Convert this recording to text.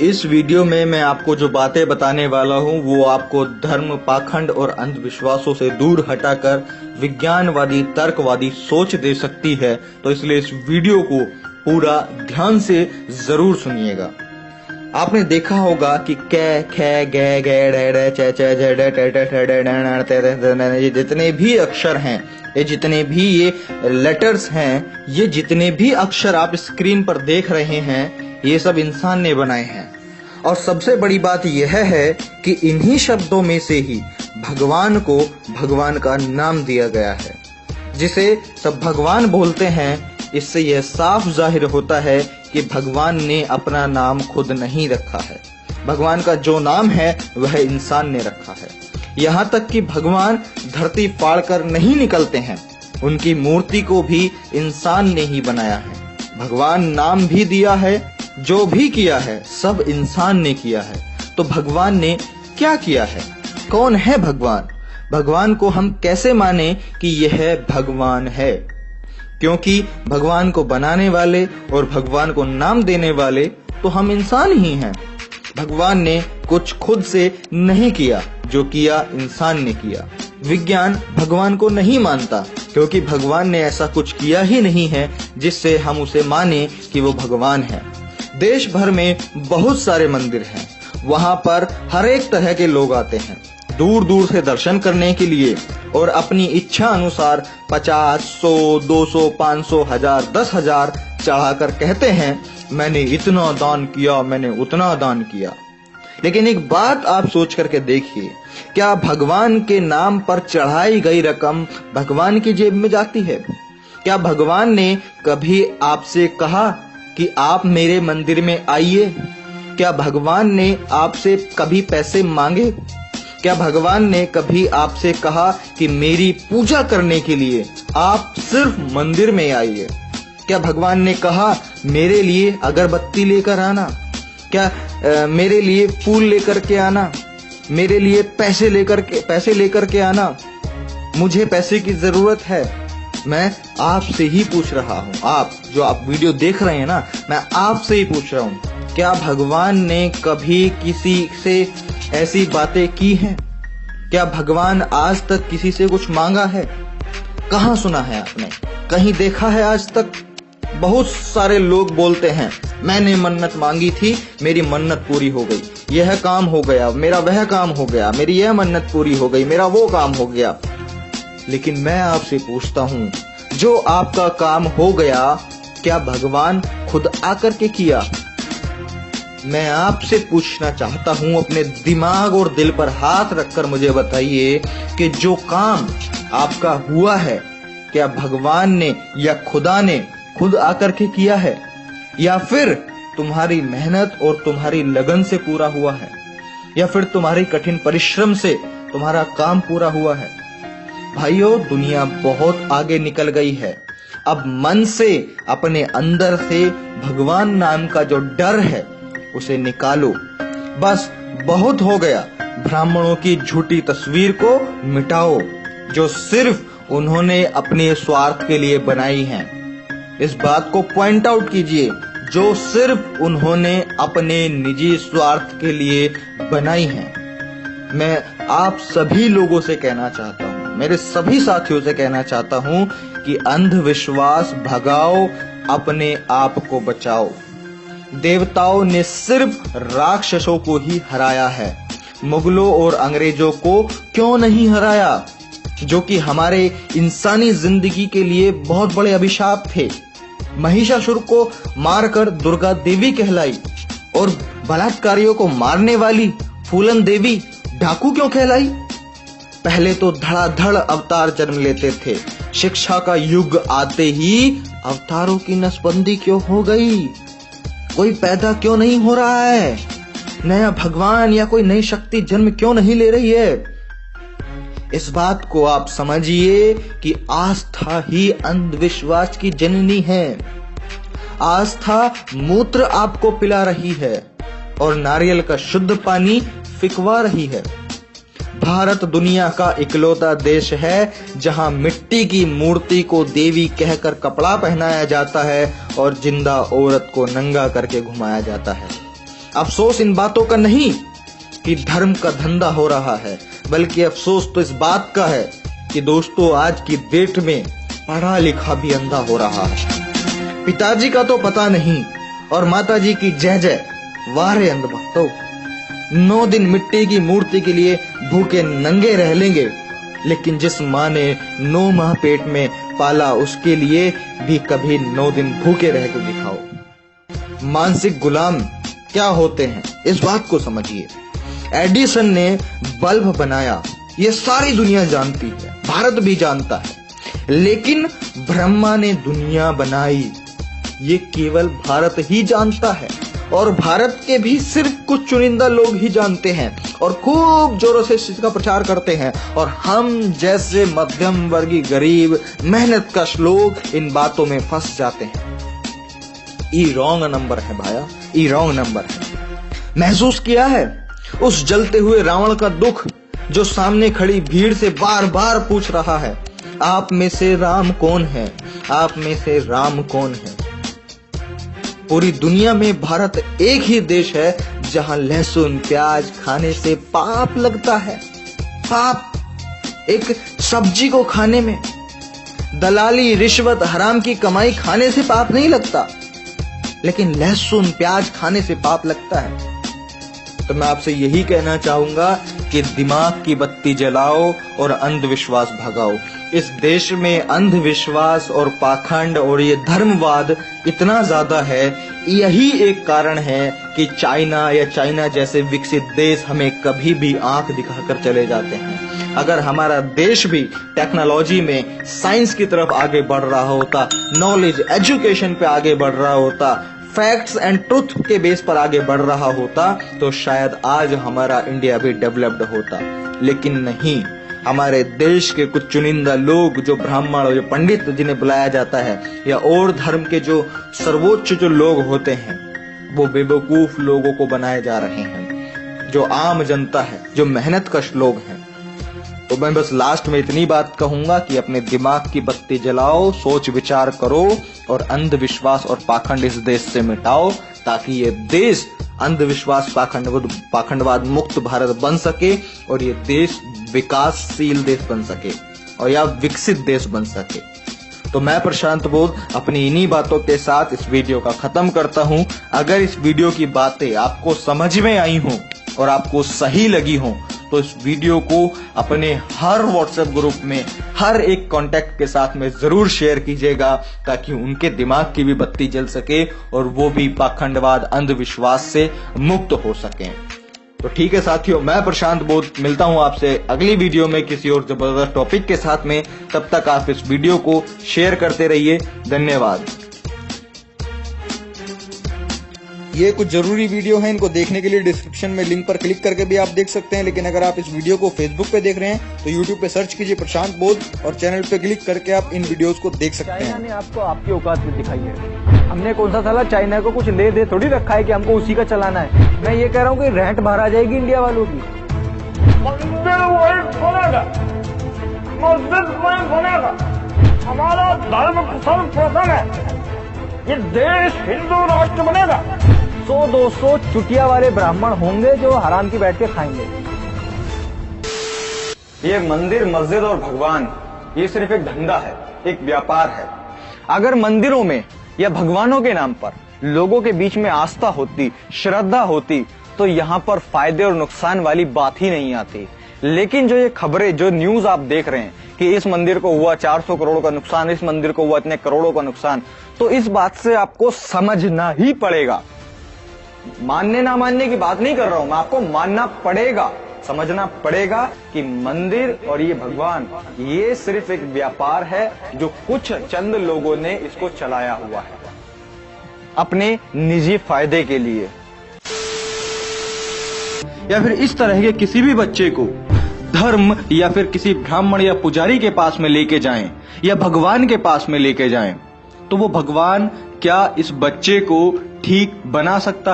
इस वीडियो में मैं आपको जो बातें बताने वाला हूँ वो आपको धर्म, पाखंड और अंधविश्वासों से दूर हटाकर विज्ञानवादी, तर्कवादी सोच दे सकती है। तो इसलिए इस वीडियो को पूरा ध्यान से जरूर सुनिएगा। आपने देखा होगा कि कै, खे, गे, गे, डे, डे, चे, चे, जे, डे, टे, टे, टे, डे, डे, टे, टे, टे, टे, ये जितने भी अक्षर हैं, ये जितने भी ये लेटर्स हैं, ये जितने भी अक्षर आप स्क्रीन पर देख रहे हैं, ये सब इंसान ने बनाए हैं। और सबसे बड़ी बात यह है कि इन्हीं शब्दों में से ही भगवान को भगवान का नाम दिया गया है, जिसे सब भगवान बोलते हैं। इससे यह साफ जाहिर होता है कि भगवान ने अपना नाम खुद नहीं रखा है। भगवान का जो नाम है वह इंसान ने रखा है। यहाँ तक कि भगवान धरती फाड़कर नहीं निकलते हैं, उनकी मूर्ति को भी इंसान ने ही बनाया है। भगवान नाम भी दिया है, जो भी किया है सब इंसान ने किया है। तो भगवान ने क्या किया है? कौन है भगवान? भगवान को हम कैसे माने कि यह भगवान है? क्योंकि भगवान को बनाने वाले और भगवान को नाम देने वाले तो हम इंसान ही हैं। भगवान ने कुछ खुद से नहीं किया, जो किया इंसान ने किया। विज्ञान भगवान को नहीं मानता, क्योंकि भगवान ने ऐसा कुछ किया ही नहीं है जिससे हम उसे माने कि वो भगवान है। देश भर में बहुत सारे मंदिर हैं, वहां पर हर एक तरह के लोग आते हैं दूर दूर से दर्शन करने के लिए, और अपनी इच्छा अनुसार 50, 100, 200, 500, 1000, 10,000 चढ़ाकर कहते हैं मैंने इतना दान किया, मैंने उतना दान किया। लेकिन एक बात आप सोच करके देखिए, क्या भगवान के नाम पर चढ़ाई गई रकम भगवान की जेब में जाती है? क्या भगवान ने कभी आपसे कहा कि आप मेरे मंदिर में आइए? क्या भगवान ने आपसे कभी पैसे मांगे? क्या भगवान ने कभी आपसे कहा कि मेरी पूजा करने के लिए आप सिर्फ मंदिर में आइए? क्या भगवान ने कहा मेरे लिए अगरबत्ती लेकर आना? क्या मेरे लिए फूल लेकर के आना? मेरे लिए पैसे लेकर के आना? मुझे पैसे की जरूरत है। मैं आपसे ही पूछ रहा हूँ, आप जो आप वीडियो देख रहे हैं ना, मैं आपसे ही पूछ रहा हूँ, क्या भगवान ने कभी किसी से ऐसी बातें की हैं? क्या भगवान आज तक किसी से कुछ मांगा है? कहाँ सुना है आपने? कहीं देखा है आज तक? बहुत सारे लोग बोलते हैं मैंने मन्नत मांगी थी, मेरी मन्नत पूरी हो गई, यह काम हो गया, मेरा वह काम हो गया, मेरी यह मन्नत पूरी हो गई, मेरा वो काम हो गया। लेकिन मैं आपसे पूछता हूँ, जो आपका काम हो गया, क्या भगवान खुद आकर के किया? मैं आपसे पूछना चाहता हूं, अपने दिमाग और दिल पर हाथ रखकर मुझे बताइए कि जो काम आपका हुआ है, क्या भगवान ने या खुदा ने खुद आकर के किया है, या फिर तुम्हारी मेहनत और तुम्हारी लगन से पूरा हुआ है, या फिर तुम्हारी कठिन परिश्रम से तुम्हारा काम पूरा हुआ है? भाइयों, दुनिया बहुत आगे निकल गई है। अब मन से, अपने अंदर से भगवान नाम का जो डर है उसे निकालो। बस बहुत हो गया। ब्राह्मणों की झूठी तस्वीर को मिटाओ, जो सिर्फ उन्होंने अपने स्वार्थ के लिए बनाई है। इस बात को पॉइंट आउट कीजिए, जो सिर्फ उन्होंने अपने निजी स्वार्थ के लिए बनाई है। मैं आप सभी लोगों से कहना चाहता हूँ, मेरे सभी साथियों से कहना चाहता हूँ कि अंधविश्वास भगाओ, अपने आप को बचाओ। देवताओं ने सिर्फ राक्षसों को ही हराया है, मुगलों और अंग्रेजों को क्यों नहीं हराया, जो कि हमारे इंसानी जिंदगी के लिए बहुत बड़े अभिशाप थे। महिषासुर को मारकर दुर्गा देवी कहलाई, और बलात्कारियों को मारने वाली फूलन देवी डाकू क्यों कहलाई? पहले तो धड़ाधड़ अवतार जन्म लेते थे, शिक्षा का युग आते ही अवतारों की नसबंदी क्यों हो गई? कोई पैदा क्यों नहीं हो रहा है? नया भगवान या कोई नई शक्ति जन्म क्यों नहीं ले रही है? इस बात को आप समझिए कि आस्था ही अंधविश्वास की जननी है। आस्था मूत्र आपको पिला रही है और नारियल का शुद्ध पानी फिकवा रही है। भारत दुनिया का इकलौता देश है जहां मिट्टी की मूर्ति को देवी कहकर कपड़ा पहनाया जाता है और जिंदा औरत को नंगा करके घुमाया जाता है। अफसोस इन बातों का नहीं कि धर्म का धंधा हो रहा है, बल्कि अफसोस तो इस बात का है कि दोस्तों आज की डेट में पढ़ा लिखा भी अंधा हो रहा है। पिताजी का तो पता नहीं और माताजी की जय जय, वारे अंधभक्तों। 9 दिन मिट्टी की मूर्ति के लिए भूखे नंगे रह लेंगे, लेकिन जिस माँ ने 9 माह पेट में पाला उसके लिए भी कभी 9 दिन भूखे रह के दिखाओ। मानसिक गुलाम क्या होते हैं इस बात को समझिए। एडिसन ने बल्ब बनाया, ये सारी दुनिया जानती है, भारत भी जानता है, लेकिन ब्रह्मा ने दुनिया बनाई ये केवल भारत ही जानता है, और भारत के भी सिर्फ कुछ चुनिंदा लोग ही जानते हैं और खूब जोरों से इसका प्रचार करते हैं, और हम जैसे मध्यम वर्गीय गरीब मेहनतकश लोग इन बातों में फंस जाते हैं। ई रॉन्ग नंबर है भाया, ई रॉन्ग नंबर है। महसूस किया है उस जलते हुए रावण का दुख जो सामने खड़ी भीड़ से बार बार पूछ रहा है, आप में से राम कौन है, आप में से राम कौन है। पूरी दुनिया में भारत एक ही देश है जहां लहसुन प्याज खाने से पाप लगता है। पाप एक सब्जी को खाने में, दलाली रिश्वत हराम की कमाई खाने से पाप नहीं लगता, लेकिन लहसुन प्याज खाने से पाप लगता है। तो मैं आपसे यही कहना चाहूंगा कि दिमाग की बत्ती जलाओ और अंधविश्वास भगाओ। इस देश में अंधविश्वास और पाखंड और ये धर्मवाद इतना ज्यादा है, यही एक कारण है कि चाइना जैसे विकसित देश हमें कभी भी आंख दिखाकर चले जाते हैं। अगर हमारा देश भी टेक्नोलॉजी में साइंस की तरफ आगे बढ़ रहा होता, नॉलेज एजुकेशन पे आगे बढ़ रहा होता, फैक्ट्स एंड ट्रुथ के बेस पर आगे बढ़ रहा होता, तो शायद आज हमारा इंडिया भी डेवलप्ड होता। लेकिन नहीं, हमारे देश के कुछ चुनिंदा लोग जो ब्राह्मण और जो पंडित जिन्हें बुलाया जाता है, या और धर्म के जो सर्वोच्च जो लोग होते हैं, वो बेवकूफ लोगों को बनाए जा रहे हैं। जो आम जनता है, जो मेहनतकश लोग हैं। तो मैं बस लास्ट में इतनी बात कहूंगा कि अपने दिमाग की बत्ती जलाओ, सोच विचार करो और अंधविश्वास और पाखंड इस देश से मिटाओ, ताकि ये देश अंधविश्वास पाखंडवाद मुक्त भारत बन सके और ये देश विकासशील देश बन सके और या विकसित देश बन सके। तो मैं प्रशांत बोध अपनी इन्हीं बातों के साथ इस वीडियो का खत्म करता हूं। अगर इस वीडियो की बातें आपको समझ में आई हों और आपको सही लगी हों, तो इस वीडियो को अपने हर व्हाट्सएप ग्रुप में हर एक कांटेक्ट के साथ में जरूर शेयर कीजिएगा, ताकि उनके दिमाग की भी बत्ती जल सके और वो भी पाखंडवाद अंधविश्वास से मुक्त हो सकें। तो ठीक है साथियों, मैं प्रशांत बोध मिलता हूं आपसे अगली वीडियो में किसी और जबरदस्त टॉपिक के साथ में। तब तक आप इस वीडियो को शेयर करते रहिए। धन्यवाद। ये कुछ जरूरी वीडियो है, इनको देखने के लिए डिस्क्रिप्शन में लिंक पर क्लिक करके भी आप देख सकते हैं। लेकिन अगर आप इस वीडियो को फेसबुक पे देख रहे हैं तो यूट्यूब पे सर्च कीजिए प्रशांत बोध और चैनल पे क्लिक करके आप इन वीडियोस को देख सकते हैं। चाइना ने आपको आपकी औकात में दिखाई है। हमने कौन सा साला चाइना को कुछ ले दे थोड़ी रखा है कि हमको उसी का चलाना है। मैं ये कह रहा हूँ कि रेंट बाहर आ जाएगी इंडिया वालों की। मंदिर वही बनेगा, मस्जिद वही बनेगा, हमारा धर्म सर्वप्रथम है, ये देश हिंदू राष्ट्र बनेगा। 100-200 चुटिया वाले ब्राह्मण होंगे जो हराम की बैठ के खाएंगे। ये मंदिर मस्जिद और भगवान ये सिर्फ एक धंधा है, एक व्यापार है। अगर मंदिरों में या भगवानों के नाम पर लोगों के बीच में आस्था होती, श्रद्धा होती, तो यहाँ पर फायदे और नुकसान वाली बात ही नहीं आती। लेकिन जो ये खबरें, जो न्यूज आप देख रहे हैं कि इस मंदिर को हुआ 400 करोड़ का नुकसान, इस मंदिर को हुआ इतने करोड़ों का नुकसान, तो इस बात से आपको समझना ही पड़ेगा। मानने ना मानने की बात नहीं कर रहा हूं मैं, आपको मानना पड़ेगा, समझना पड़ेगा कि मंदिर और ये भगवान ये सिर्फ एक व्यापार है जो कुछ चंद लोगों ने इसको चलाया हुआ है अपने निजी फायदे के लिए। या फिर इस तरह के किसी भी बच्चे को धर्म या फिर किसी ब्राह्मण या पुजारी के पास में लेके जाएं या भगवान के पास में लेके जाएं, तो वो भगवान क्या इस बच्चे को ठीक बना सकता